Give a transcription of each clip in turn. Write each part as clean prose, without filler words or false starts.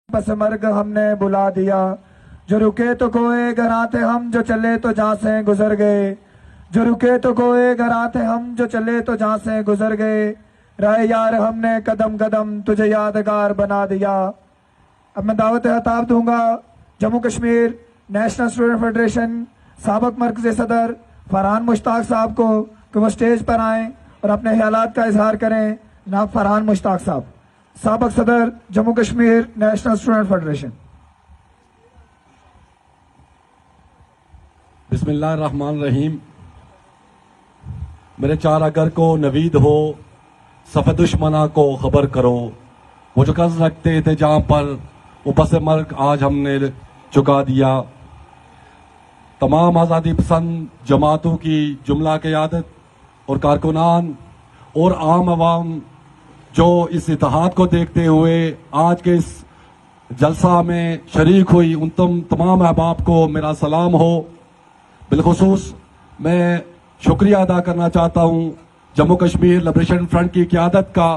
پس مرگ ہم نے بلا دیا، جو رکے تو کوئے گر آتے ہم، جو چلے تو جہاں سے گزر گئے، جو رکے تو کوئے گر آتے ہم، جو چلے تو جہاں سے گزر گئے، رائے یار ہم نے قدم قدم تجھے یادگار بنا دیا۔ اب میں دعوت خطاب دوں گا Jammu Kashmir national student federation سابق مرکزی صدر فرحان مشتاق صاحب کو کہ وہ سٹیج پر آئیں اور اپنے خیالات کا اظہار کریں۔ جناب فرحان مشتاق صاحب، سابق صدر Jammu Kashmir national student federation. بسم اللہ الرحمن الرحیم۔ میرے چار اگر کو نوید ہو، صف دشمنا کو خبر کرو، وہ جو قرض رکھتے تھے جہاں پر وہ پس مرگ آج ہم نے چکا دیا۔ تمام آزادی پسند جماعتوں کی جملہ قیادت اور کارکنان اور عام عوام جو اس اتحاد کو دیکھتے ہوئے آج کے اس جلسہ میں شریک ہوئی، ان تمام احباب کو میرا سلام ہو۔ بالخصوص میں شکریہ ادا کرنا چاہتا ہوں جموں کشمیر لبریشن فرنٹ کی قیادت کا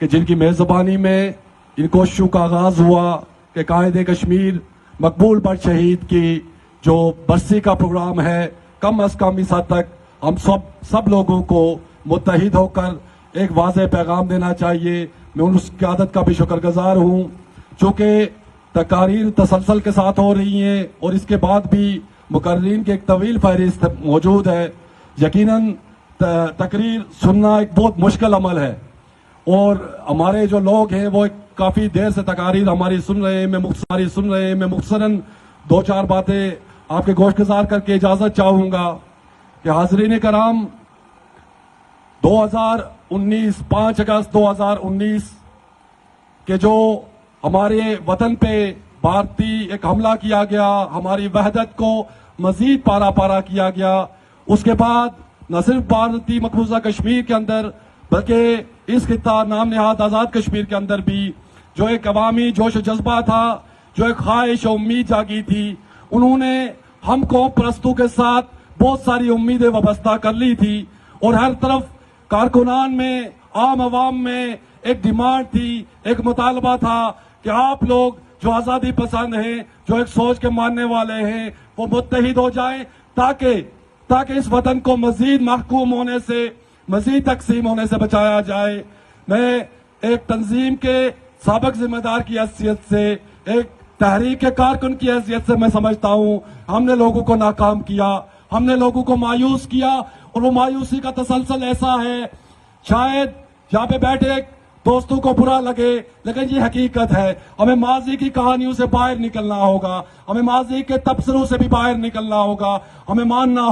کہ جن کی میزبانی میں ان کوششوں کا آغاز ہوا کہ قائد کشمیر مقبول بٹ شہید کی جو برسی کا پروگرام ہے، کم از کم اس حد تک ہم سب لوگوں کو متحد ہو کر ایک واضح پیغام دینا چاہیے۔ میں اس قیادت کا بھی شکر گزار ہوں، چونکہ تقاریر تسلسل کے ساتھ ہو رہی ہیں اور اس کے بعد بھی مقررین کی ایک طویل فہرست موجود ہے۔ یقیناً تقریر سننا ایک بہت مشکل عمل ہے، اور ہمارے جو لوگ ہیں وہ کافی دیر سے تقاریر ہماری سن رہے ہیں۔ میں مختصراً دو چار باتیں آپ کے گوش گزار کر کے اجازت چاہوں گا کہ حاضرین کرام، 5 اگست 2019 کے جو ہمارے وطن پہ بھارتی ایک حملہ کیا گیا، ہماری وحدت کو مزید پارا پارا کیا گیا، اس کے بعد نہ صرف بھارتی مقبوضہ کشمیر کے اندر بلکہ اس خطہ نام نہاد آزاد کشمیر کے اندر بھی جو ایک عوامی جوش و جذبہ تھا، جو ایک خواہش و امید جاگی تھی، انہوں نے ہم کو پرستوں کے ساتھ بہت ساری امیدیں وابستہ کر لی تھی، اور ہر طرف کارکنان میں، عام عوام میں ایک ڈیمانڈ تھی، ایک مطالبہ تھا کہ آپ لوگ جو آزادی پسند ہیں، جو ایک سوچ کے ماننے والے ہیں، وہ متحد ہو جائیں تاکہ اس وطن کو مزید محکوم ہونے سے، مزید تقسیم ہونے سے بچایا جائے۔ میں ایک تنظیم کے سابق ذمہ دار کی حیثیت سے، ایک تحریک کے کارکن کی حیثیت سے میں سمجھتا ہوں ہم نے لوگوں کو ناکام کیا، ہم نے لوگوں کو مایوس کیا، اور وہ مایوسی کا تسلسل ایسا ہے، شاید یہاں پہ بیٹھے دوستوں کو برا لگے لیکن یہ حقیقت ہے۔ ہمیں ماضی کی کہانیوں سے باہر نکلنا ہوگا، ہمیں ماضی کے تبصروں سے بھی باہر نکلنا ہوگا، ہمیں ماننا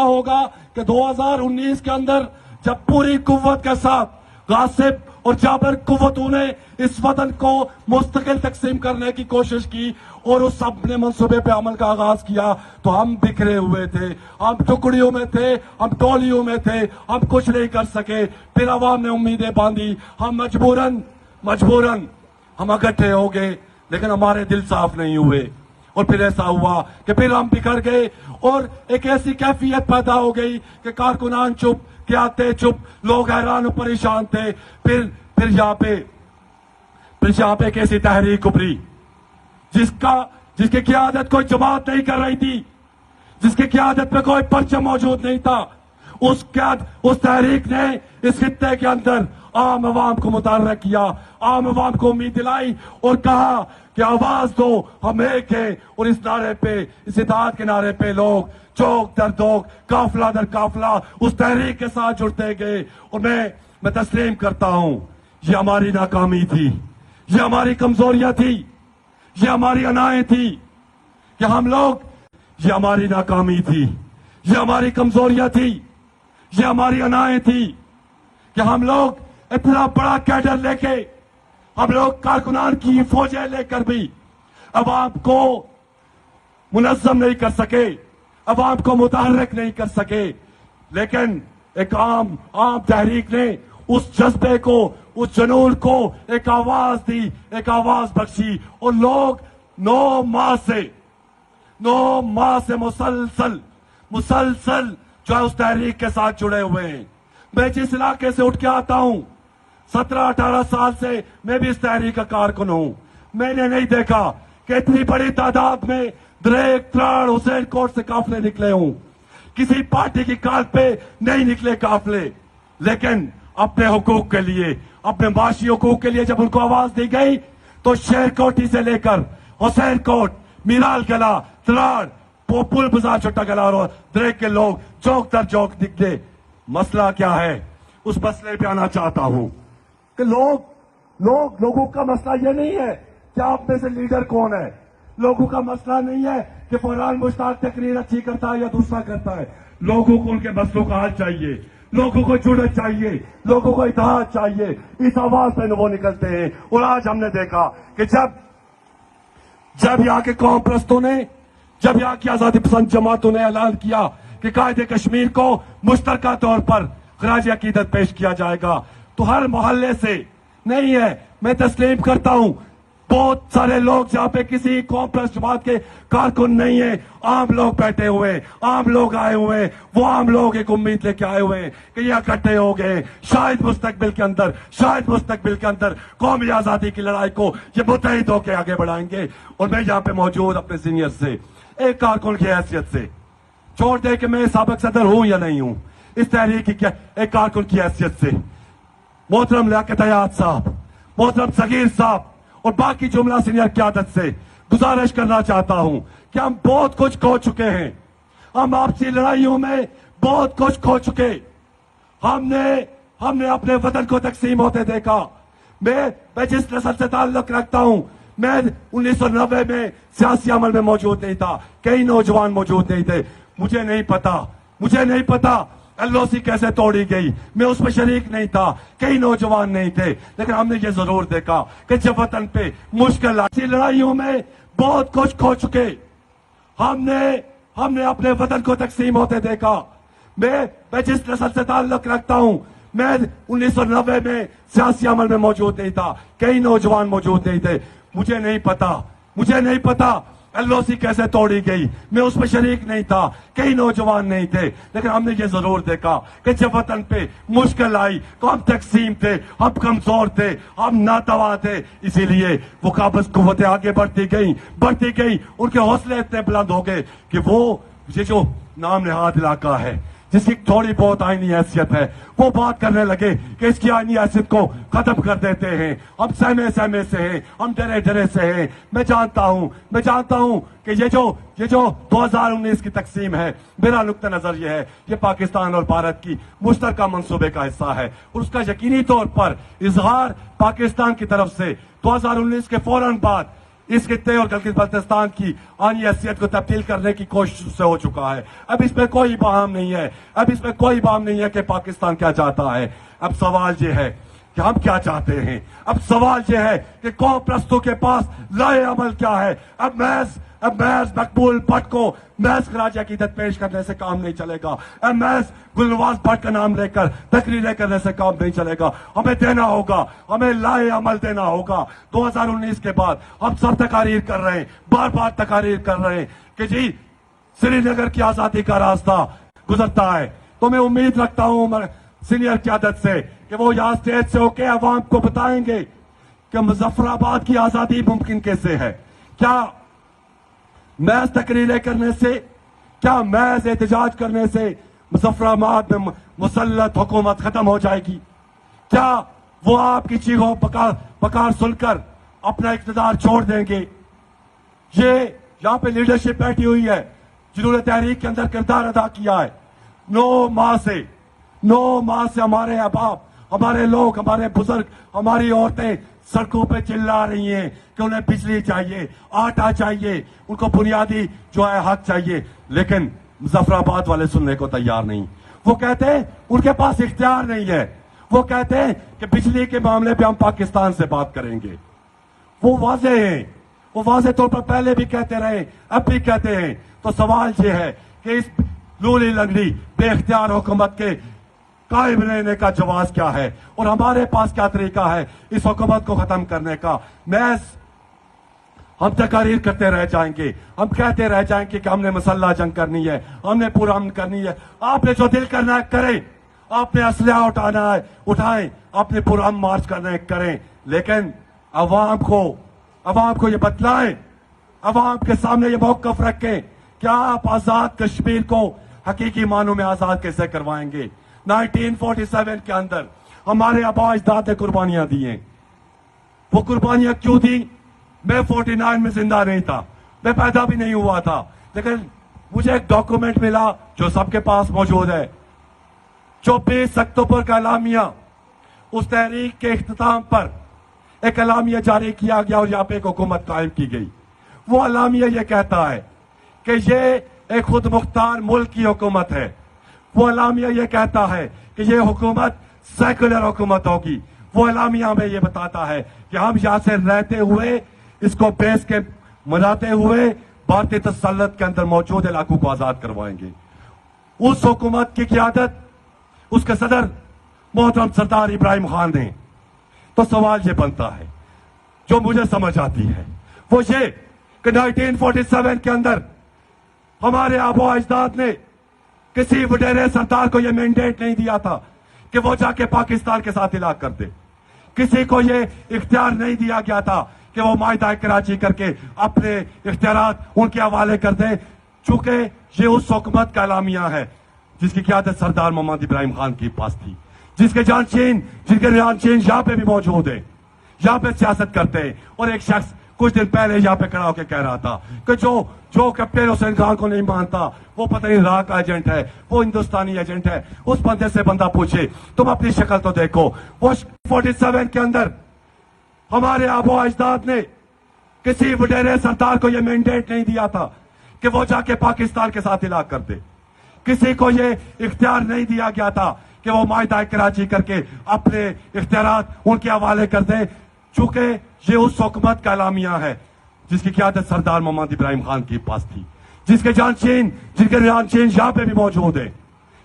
ہوگا کہ 2019 کے اندر جب پوری قوت کے ساتھ غاصب اور جابر قوتوں نے اس وطن کو مستقل تقسیم کرنے کی کوشش کی اور اس اپنے منصوبے پہ عمل کا آغاز کیا، تو ہم بکھرے ہوئے تھے، ہم ٹکڑیوں میں تھے، ہم ٹولیوں میں تھے، ہم کچھ نہیں کر سکے۔ پھر عوام نے امیدیں باندھی، ہم مجبوراً ہم اکٹھے ہو گئے، لیکن ہمارے دل صاف نہیں ہوئے، اور پھر ایسا ہوا کہ پھر ہم بکھر گئے، اور ایک ایسی کیفیت پیدا ہو گئی کہ کارکنان چپ، قیادتیں چپ، لوگ حیران و پریشان تھے۔ پھر یہاں پہ ایک ایسی تحریک ابھری جس کی قیادت کوئی جماعت نہیں کر رہی تھی، جس کی قیادت پہ کوئی پرچم موجود نہیں تھا۔ اس تحریک نے اس خطے کے اندر عام عوام کو متحرک کیا، عام عوام کو امید دلائی اور کہا کہ آواز دو، ہم ایک ہیں۔ اور اس نعرے پہ، اس اتحاد کے نعرے پہ لوگ چوک در چوک، قافلہ در قافلہ اس تحریک کے ساتھ جڑتے گئے، اور میں تسلیم کرتا ہوں یہ ہماری ناکامی تھی، یہ ہماری کمزوریاں تھی، یہ ہماری انائیں تھی کہ ہم لوگ، یہ ہماری ناکامی تھی، یہ ہماری کمزوریاں تھی، یہ ہماری انائیں تھی کہ ہم لوگ اتنا بڑا کیڈر لے کے، ہم لوگ کارکنان کی فوجیں لے کر بھی عوام کو منظم نہیں کر سکے، عوام کو متحرک نہیں کر سکے۔ لیکن ایک عام تحریک نے اس جذبے کو، اس جنون کو ایک آواز دی، ایک آواز بخشی، اور لوگ 9 ماہ سے مسلسل جو ہے اس تحریک کے ساتھ جڑے ہوئے ہیں۔ میں جس علاقے سے اٹھ کے آتا ہوں، 17-18 سال سے میں بھی اس تحریک کا کارکن ہوں۔ میں نے نہیں دیکھا کہ اتنی بڑی تعداد میں دریک تراڑ حسین کوٹ سے قافلے نکلے ہوں. کسی پارٹی کی کال پہ نہیں نکلے قافلے, لیکن اپنے حقوق کے لیے, اپنے معاشی حقوق کے لیے جب ان کو آواز دی گئی تو شہر کوٹی سے لے کر حسین کوٹ, میرال گلا, تراڑ, پل بازار, چھوٹا گلا اور دریک کے لوگ چوک در چوک نکلے. مسئلہ کیا ہے؟ اس مسئلے پہ آنا چاہتا ہوں کہ لوگوں کا مسئلہ یہ نہیں ہے کہ آپ میں سے لیڈر کون ہے. لوگوں کا مسئلہ نہیں ہے کہ فرحان مشتاق تقریر اچھی کرتا ہے یا دوسرا کرتا ہے. لوگوں کو ان کے مسئلوں کا حل چاہیے, لوگوں کو جڑت چاہیے, لوگوں کو اتحاد چاہیے. اس آواز پہ وہ نکلتے ہیں. اور آج ہم نے دیکھا کہ جب یہاں کے قوم پرستوں نے, جب یہاں کی آزادی پسند جماعتوں نے اعلان کیا کہ قائد کشمیر کو مشترکہ طور پر خراج عقیدت پیش کیا جائے گا, تو ہر محلے سے نہیں ہے, میں تسلیم کرتا ہوں بہت سارے لوگ جہاں پہ کسی قوم پرست جماعت کے کارکن نہیں ہیں, عام لوگ بیٹھے ہوئے, عام لوگ آئے ہوئے, وہ عام لوگ ایک امید لے کے آئے ہوئے کہ یہ اکٹھے ہو گئے, شاید مستقبل کے اندر قومی آزادی کی لڑائی کو یہ متحد ہو کے آگے بڑھائیں گے. اور میں یہاں پہ موجود اپنے سینئر سے, ایک کارکن کی حیثیت سے, چھوڑ دے کہ میں سابق صدر ہوں یا نہیں ہوں, اس تحریک کی ایک کارکن کی حیثیت سے محترم لیاقت حیات صاحب, محترم صغیر صاحب اور باقی جملہ سینئر قیادت سے گزارش کرنا چاہتا ہوں کہ ہم بہت کچھ کھو چکے ہیں, ہم آپسی لڑائیوں میں بہت کچھ کھو چکے. ہم نے اپنے وطن کو تقسیم ہوتے دیکھا. میں جس نسل سے تعلق رکھتا ہوں, میں 1990 میں سیاسی عمل میں موجود نہیں تھا, کئی نوجوان موجود نہیں تھے. مجھے نہیں پتا LOC کیسے توڑی گئی, میں اس میں شریک نہیں تھا, کئی نوجوان نہیں تھے, لیکن ہم نے یہ ضرور دیکھا کہ جب وطن پہ مشکل ایسی لڑائیوں میں بہت کچھ کھو چکے. ہم نے اپنے وطن کو تقسیم ہوتے دیکھا. میں جس نسل سے تعلق رکھتا ہوں, میں 1990 میں سیاسی عمل میں موجود نہیں تھا, کئی نوجوان موجود نہیں تھے. مجھے نہیں پتا LOC کیسے توڑی گئی, میں اس میں شریک نہیں تھا, کئی نوجوان نہیں تھے, لیکن ہم نے یہ ضرور دیکھا کہ جب وطن پہ مشکل آئی تو ہم تقسیم تھے, ہم کمزور تھے, ہم ناتواں تھے. اسی لیے وہ قابض قوتیں آگے بڑھتی گئیں, ان کے حوصلے اتنے بلند ہو گئے کہ وہ یہ جو نام نہاد علاقہ ہے جس کی تھوڑی بہت آئینی حیثیت ہے, وہ بات کرنے لگے کہ اس کی آئینی حیثیت کو ختم کر دیتے ہیں, ہم سہمے سے ہیں, ہم ڈرے سے ہیں. میں جانتا ہوں کہ یہ جو 2019 کی تقسیم ہے, میرا نقطہ نظر یہ ہے, یہ پاکستان اور بھارت کی مشترکہ منصوبے کا حصہ ہے, اور اس کا یقینی طور پر اظہار پاکستان کی طرف سے 2019 کے فوراً بعد اس خطے اور گلگت بلتستان کی آئینی حیثیت کو تبدیل کرنے کی کوشش سے ہو چکا ہے. اب اس میں کوئی بہام نہیں ہے کہ پاکستان کیا چاہتا ہے. اب سوال یہ ہے کہ ہم کیا چاہتے ہیں. اب سوال یہ ہے کہ قوم پرستوں کے پاس رائے عمل کیا ہے. اب محض مقبول بٹ کو محض خراج عقیدت پیش کرنے سے کام نہیں چلے گا. اب محض گلنواز بٹ کا نام لے کر تقریریں کرنے سے کام نہیں چلے گا. ہمیں لائے عمل دینا ہوگا. 2019 کے بعد ہم سب تقاریر کر رہے ہیں, بار تقاریر کر رہے ہیں کہ جی سری نگر کی آزادی کا راستہ گزرتا ہے. تو میں امید رکھتا ہوں سینئر قیادت سے کہ وہ یہاں اسٹیج سے ہو کے عوام کو بتائیں گے کہ مظفر آباد کی آزادی ممکن کیسے ہے. کیا محض تقریریں کرنے سے, کیا محض احتجاج کرنے سے مظفر آباد میں مسلط حکومت ختم ہو جائے گی؟ کیا وہ آپ کی چیخوں پکار سن کر اپنا اقتدار چھوڑ دیں گے؟ یہ یہاں پہ لیڈرشپ بیٹھی ہوئی ہے جنہوں نے تحریک کے اندر کردار ادا کیا ہے. 9 ماہ سے ہمارے احباب, ہمارے لوگ, ہمارے بزرگ, ہماری عورتیں سڑکوں پہ چلا رہی ہیں کہ انہیں بجلی چاہیے, آٹا چاہیے, ان کو بنیادی جو ہے حق چاہیے. لیکن مظفر آباد والے سننے کو تیار نہیں. وہ کہتے ہیں ان کے پاس اختیار نہیں ہے. وہ کہتے ہیں کہ بجلی کے معاملے پہ ہم پاکستان سے بات کریں گے. وہ واضح ہیں, وہ واضح طور پر پہلے بھی کہتے رہے, اب بھی کہتے ہیں. تو سوال یہ ہے کہ اس لولی لنگڑی بے اختیار حکومت کے قائم رہنے کا جواز کیا ہے, اور ہمارے پاس کیا طریقہ ہے اس حکومت کو ختم کرنے کا. ہم تقاریر کرتے رہ جائیں گے, ہم کہتے رہ جائیں گے کہ ہم نے مسلح جنگ کرنی ہے, ہم نے پورا امن کرنی ہے. آپ نے جو دل کرنا ہے کریں, آپ نے اسلحہ اٹھانا ہے اٹھائیں, آپ نے پورا امن مارچ کرنا ہے کریں, لیکن عوام کو عوام کو یہ بتلائیں, عوام کے سامنے یہ موقف رکھیں کہ آپ آزاد کشمیر کو حقیقی معنوں میں آزاد کیسے کروائیں گے. 1947 کے اندر ہمارے آبا اجداد نے قربانیاں دی ہیں. وہ قربانیاں کیوں دی؟ میں 49 میں زندہ نہیں تھا, میں پیدا بھی نہیں ہوا تھا, لیکن مجھے ایک ڈاکومنٹ ملا جو سب کے پاس موجود ہے. 24 اکتوبر کا اعلامیہ, اس تحریک کے اختتام پر ایک اعلامیہ جاری کیا گیا اور یہاں پہ ایک حکومت قائم کی گئی. وہ اعلامیہ یہ کہتا ہے کہ یہ ایک خود مختار ملک کی حکومت ہے. وہ اعلامیہ یہ کہتا ہے کہ یہ حکومت سیکولر حکومت ہوگی. وہ اعلامیہ ہمیں یہ بتاتا ہے کہ ہم یہاں سے رہتے ہوئے, اس کو بیس کے مناتے ہوئے بھارتی تسلط کے اندر موجود علاقوں کو آزاد کروائیں گے. اس حکومت کی قیادت اس کے صدر محترم سردار ابراہیم خان نے. تو سوال یہ بنتا ہے جو مجھے سمجھ آتی ہے, وہ یہ کہ 1947 کے اندر ہمارے آبا اجداد نے کسی وڈیرے سردار کو یہ مینڈیٹ نہیں دیا تھا کہ وہ جا کے پاکستان کے ساتھ علاقہ کر دے. کسی کو یہ اختیار نہیں دیا گیا تھا کہ وہ معاہدہ کراچی کر کے اپنے اختیارات ان کے حوالے کر دے, چونکہ یہ اس حکومت کا اعلامیہ ہے جس کی قیادت سردار محمد ابراہیم خان کے پاس تھی, جن کے جانشین یہاں پہ بھی موجود ہیں, یہاں پہ سیاست کرتے ہیں. اور ایک شخص کچھ دن پہلے یہاں پہ کھڑا ہو کے کہہ رہا تھا کہ جو کیپٹن حسین خان کو نہیں مانتا وہ پتہ نہیں راہ کا ایجنٹ ہے, وہ ہندوستانی ایجنٹ ہے. اس بندے سے بندہ پوچھے تم اپنی شکل تو دیکھو. وہ 47 کے اندر ہمارے آبا اجداد نے کسی وڈیرے سردار کو یہ مینڈیٹ نہیں دیا تھا کہ وہ جا کے پاکستان کے ساتھ علاقہ کر دے. کسی کو یہ اختیار نہیں دیا گیا تھا کہ وہ معاہدہ کراچی کر کے اپنے اختیارات ان کے حوالے کر دے, چونکہ یہ اس حکومت کا اعلامیہ ہے جس کی قیادت سردار محمد ابراہیم خان کے پاس تھی, جن کے جانشین یہاں پہ بھی موجود ہیں,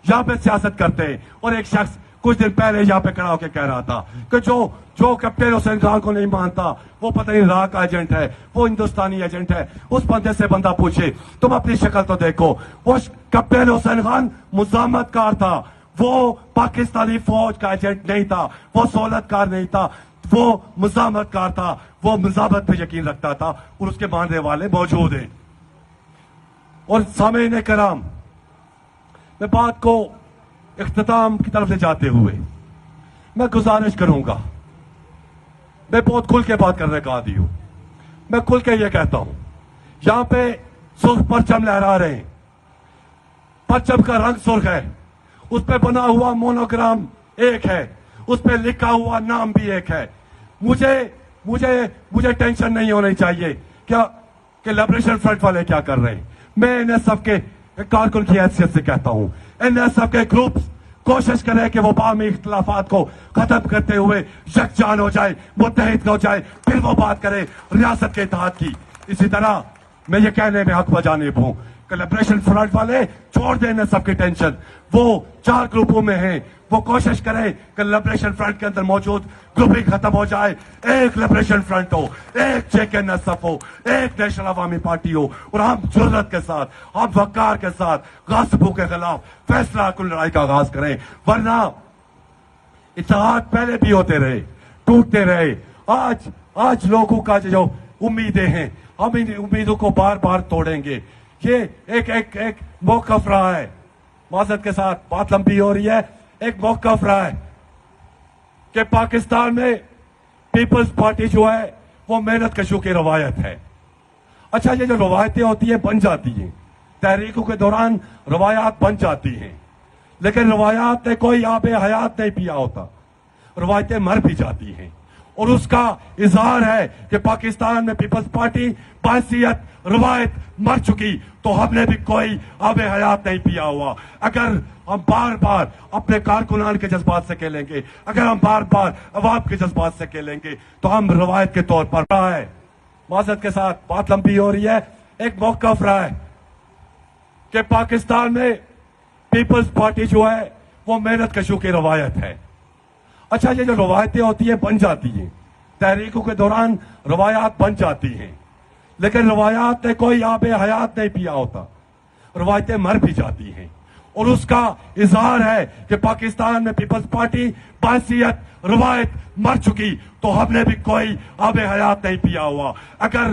یہاں پہ سیاست کرتے ہیں. اور ایک شخص کچھ دن پہلے یہاں پہ کھڑا ہو کے کہہ رہا تھا کہ جو کیپٹن حسین خان کو نہیں مانتا وہ پتہ نہیں راہ کا ایجنٹ ہے, وہ ہندوستانی ایجنٹ ہے. اس بندے سے بندہ پوچھے تم اپنی شکل تو دیکھو. وہ کیپٹن حسین خان مزاحمت کار تھا, وہ پاکستانی فوج کا ایجنٹ نہیں تھا, وہ سہولت کار نہیں تھا, وہ مزاحمت کار تھا, وہ مزاحمت پہ یقین رکھتا تھا. اور اس کے ماننے والے موجود ہیں. اور سامعین کرام, میں بات کو اختتام کی طرف لے جاتے ہوئے میں گزارش کروں گا, میں بہت کھل کے بات کرنے کا عادی ہوں, میں کھل کے یہ کہتا ہوں یہاں پہ سرخ پرچم لہرا رہے ہیں, پرچم کا رنگ سرخ ہے, اس پہ بنا ہوا مونوگرام ایک ہے, اس پہ لکھا ہوا نام بھی ایک ہے. مجھے ٹینشن نہیں ہونی چاہیے کہ لبریشن فرنٹ والے کیا کر رہے ہیں. میں ان سب کے کارکن کی حیثیت سے کہتا ہوں, ان سب کے گروپس کوشش کریں کہ وہ باہمی اختلافات کو ختم کرتے ہوئے یکجان ہو جائے, متحد ہو جائے, پھر وہ بات کریں ریاست کے اتحاد کی. اسی طرح میں یہ کہنے میں حق بجانب ہوں کہ لبریشن فرنٹ والے چھوڑ دیں ان سب کی ٹینشن. وہ 4 گروپوں میں ہیں, وہ کوشش کریں کہ لبریشن فرنٹ کے اندر موجود گروپنگ ختم ہو جائے. ایک لبریشن فرنٹ ہو, ایک JK-NSF ہو, ایک نیشنل عوامی پارٹی ہو, اور ہم جرأت کے ساتھ, ہم وقار کے ساتھ غاصبوں کے خلاف فیصلہ کن لڑائی کا آغاز کریں. ورنہ اتحاد پہلے بھی ہوتے رہے, ٹوٹتے رہے. آج لوگوں کا جو امیدیں ہیں, ہم ان امیدوں کو بار بار توڑیں گے. یہ ایک موقف رہا ہے, معذرت کے ساتھ بات لمبی ہو رہی ہے, ایک موقف رہا ہے کہ پاکستان میں پیپلز پارٹی جو ہے وہ محنت کشوں کی روایت ہے. اچھا, یہ جو روایتیں ہوتی ہیں بن جاتی ہیں, تحریکوں کے دوران روایات بن جاتی ہیں, لیکن روایات نے کوئی آب حیات نہیں پیا ہوتا, روایتیں مر بھی جاتی ہیں. اور اس کا اظہار ہے کہ پاکستان میں پیپلز پارٹی بحیثیت روایت مر چکی, تو ہم نے بھی کوئی آب حیات نہیں پیا ہوا. اگر ہم بار بار اپنے کارکنان کے جذبات سے کھیلیں گے, اگر ہم بار بار عوام کے جذبات سے کھیلیں گے, تو ہم روایت کے طور پر رہا ہے. معذرت کے ساتھ بات لمبی ہو رہی ہے, ایک موقف رہا ہے کہ پاکستان میں پیپلز پارٹی جو ہے وہ محنت کشوں کی روایت ہے. اچھا, یہ جو روایتیں ہوتی ہیں بن جاتی ہیں, تحریکوں کے دوران روایات بن جاتی ہیں, لیکن روایات نے کوئی آب حیات نہیں پیا ہوتا, روایتیں مر بھی جاتی ہیں. اور اس کا اظہار ہے کہ پاکستان میں پیپلز پارٹی بحیثیت روایت مر چکی، تو ہم نے بھی کوئی آب حیات نہیں پیا ہوا. اگر